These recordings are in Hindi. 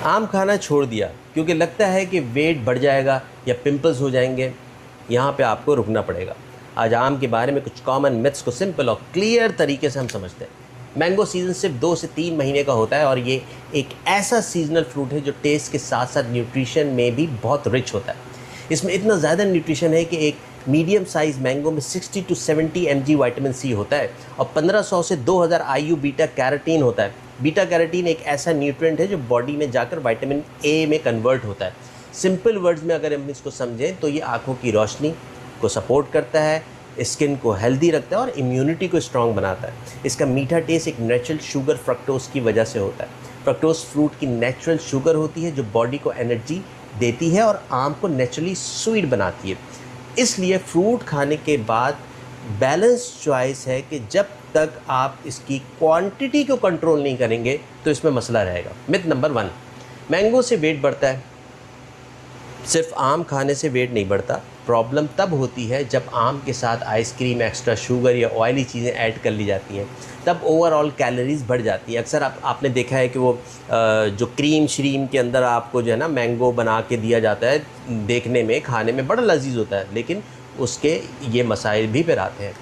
आम खाना छोड़ दिया क्योंकि लगता है कि वेट बढ़ जाएगा या पिंपल्स हो जाएंगे, यहाँ पे आपको रुकना पड़ेगा। आज आम के बारे में कुछ कॉमन मिथ्स को सिंपल और क्लियर तरीके से हम समझते हैं। मैंगो सीज़न सिर्फ 2 से 3 महीने का होता है और ये एक ऐसा सीजनल फ्रूट है जो टेस्ट के साथ साथ न्यूट्रिशन में भी बहुत रिच होता है। इसमें इतना ज़्यादा न्यूट्रिशन है कि एक मीडियम साइज़ मैंगो में 60 to 70 mg विटामिन सी होता है और 1500 से 2000 IU बीटा कैरोटीन होता है। बीटा कैरोटीन एक ऐसा न्यूट्रिएंट है जो बॉडी में जाकर विटामिन ए में कन्वर्ट होता है। सिंपल वर्ड्स में अगर हम इसको समझें तो ये आँखों की रोशनी को सपोर्ट करता है, स्किन को हेल्दी रखता है और इम्यूनिटी को स्ट्रॉन्ग बनाता है। इसका मीठा टेस्ट एक नेचुरल शुगर फ्रक्टोज की वजह से होता है। फ्रक्टोज फ्रूट की नेचुरल शुगर होती है जो बॉडी को एनर्जी देती है और आम को नेचुरली स्वीट बनाती है। इसलिए फ्रूट खाने के बाद बैलेंस चॉइस है कि जब तक आप इसकी क्वांटिटी को कंट्रोल नहीं करेंगे तो इसमें मसला रहेगा। मिथ नंबर 1, मैंगो से वेट बढ़ता है। सिर्फ आम खाने से वेट नहीं बढ़ता। प्रॉब्लम तब होती है जब आम के साथ आइसक्रीम, एक्स्ट्रा शुगर या ऑयली चीज़ें ऐड कर ली जाती हैं, तब ओवरऑल कैलोरीज बढ़ जाती हैं। अक्सर आपने देखा है कि वो जो क्रीम श्रीम के अंदर आपको जो है ना मैंगो बना के दिया जाता है, देखने में खाने में बड़ा लजीज होता है, लेकिन उसके ये मसाइल भी फिर आते हैं।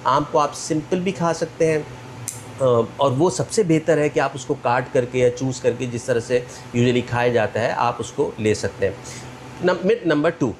आम को आप सिंपल भी खा सकते हैं और वो सबसे बेहतर है कि आप उसको काट करके या चूज़ करके जिस तरह से यूजुअली खाया जाता है आप उसको ले सकते हैं। मिथ नंबर 2,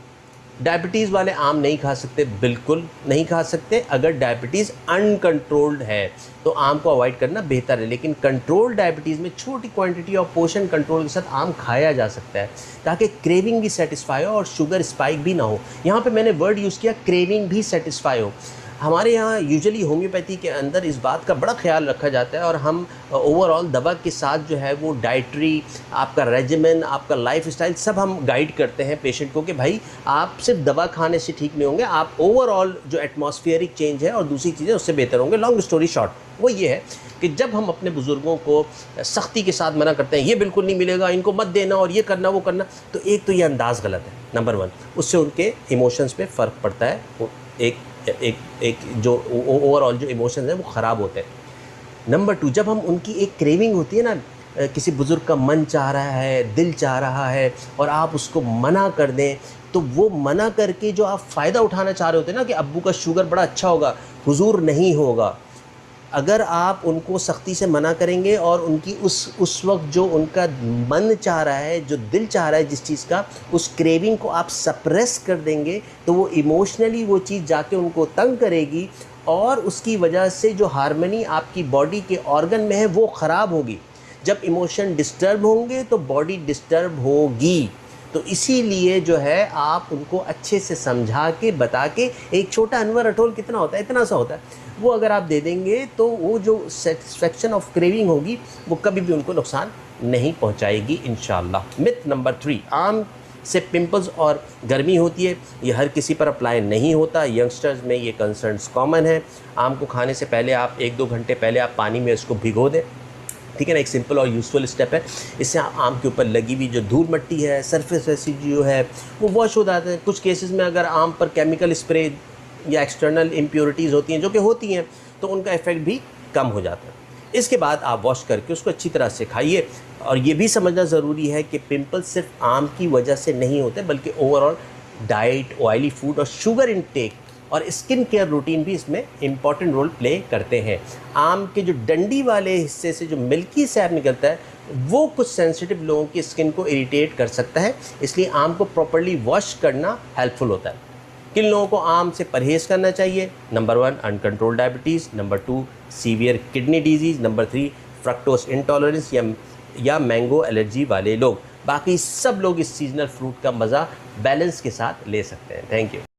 डायबिटीज़ वाले आम नहीं खा सकते। बिल्कुल नहीं खा सकते। अगर डायबिटीज़ अनकंट्रोल्ड है तो आम को अवॉइड करना बेहतर है, लेकिन कंट्रोल्ड डायबिटीज़ में छोटी क्वांटिटी और पोर्शन कंट्रोल के साथ आम खाया जा सकता है ताकि क्रेविंग भी सेटिस्फाई हो और शुगर स्पाइक भी ना हो। यहाँ पे मैंने वर्ड यूज़ किया क्रेविंग भी सेटिस्फाई हो। हमारे यहाँ यूजुअली होम्योपैथी के अंदर इस बात का बड़ा ख्याल रखा जाता है और हम ओवरऑल दवा के साथ जो है वो डाइटरी, आपका रेजिमेन, आपका लाइफस्टाइल सब हम गाइड करते हैं पेशेंट को कि भाई आप सिर्फ दवा खाने से ठीक नहीं होंगे, आप ओवरऑल जो एटमॉस्फेरिक चेंज है और दूसरी चीज़ें उससे बेहतर होंगे। लॉन्ग स्टोरी शॉर्ट वो ये है कि जब हम अपने बुज़ुर्गों को सख्ती के साथ मना करते हैं, ये बिल्कुल नहीं मिलेगा, इनको मत देना और ये करना वो करना, तो एक तो ये अंदाज़ गलत है नंबर 1। उससे उनके इमोशंस पे फ़र्क पड़ता है, वो एक जो ओवरऑल जो इमोशंस हैं वो ख़राब होते हैं। नंबर 2, जब हम उनकी एक क्रेविंग होती है ना, किसी बुज़ुर्ग का मन चाह रहा है, दिल चाह रहा है और आप उसको मना कर दें, तो वो मना करके जो आप फ़ायदा उठाना चाह रहे होते हैं ना कि अब्बू का शुगर बड़ा अच्छा होगा, हुजूर नहीं होगा। अगर आप उनको सख्ती से मना करेंगे और उनकी उस वक्त जो उनका मन चाह रहा है, जो दिल चाह रहा है जिस चीज़ का, उस क्रेविंग को आप सप्रेस कर देंगे तो वो इमोशनली वो चीज़ जाके उनको तंग करेगी और उसकी वजह से जो हार्मनी आपकी बॉडी के ऑर्गन में है वो ख़राब होगी। जब इमोशन डिस्टर्ब होंगे तो बॉडी डिस्टर्ब होगी। तो इसीलिए जो है आप उनको अच्छे से समझा के बता के, एक छोटा अनवर अटोल कितना होता है, इतना सा होता है, वो अगर आप दे देंगे तो वो जो सेटिस्फेक्शन ऑफ क्रेविंग होगी वो कभी भी उनको नुकसान नहीं पहुंचाएगी इंशाल्लाह। मिथ नंबर 3, आम से पिंपल्स और गर्मी होती है। ये हर किसी पर अप्लाई नहीं होता। यंगस्टर्स में ये कंसर्न्स कॉमन है। आम को खाने से पहले आप 1-2 घंटे पहले आप पानी में इसको भिगो दें, ठीक है ना। एक सिंपल और यूज़फुल स्टेप है। इससे आम के ऊपर लगी हुई जो धूल मट्टी है, सरफेस रेसिड्यू है, वो वॉश हो जाते हैं। कुछ केसेस में अगर आम पर केमिकल स्प्रे या एक्सटर्नल इम्प्योरिटीज़ होती हैं, जो कि होती हैं, तो उनका इफ़ेक्ट भी कम हो जाता है। इसके बाद आप वॉश करके उसको अच्छी तरह से खाइए। और ये भी समझना ज़रूरी है कि पिंपल सिर्फ आम की वजह से नहीं होते, बल्कि ओवरऑल डाइट, ऑयली फूड और शुगर इनटेक और स्किन केयर रूटीन भी इसमें इम्पॉर्टेंट रोल प्ले करते हैं। आम के जो डंडी वाले हिस्से से जो मिल्की सैप निकलता है वो कुछ सेंसिटिव लोगों की स्किन को इरिटेट कर सकता है, इसलिए आम को प्रॉपर्ली वॉश करना हेल्पफुल होता है। किन लोगों को आम से परहेज़ करना चाहिए? Number 1, uncontrolled diabetes. Number 2, severe kidney disease. Number 3, fructose intolerance या मैंगो एलर्जी वाले लोग। बाकी सब लोग इस सीजनल फ्रूट का मज़ा बैलेंस के साथ ले सकते हैं। Thank you.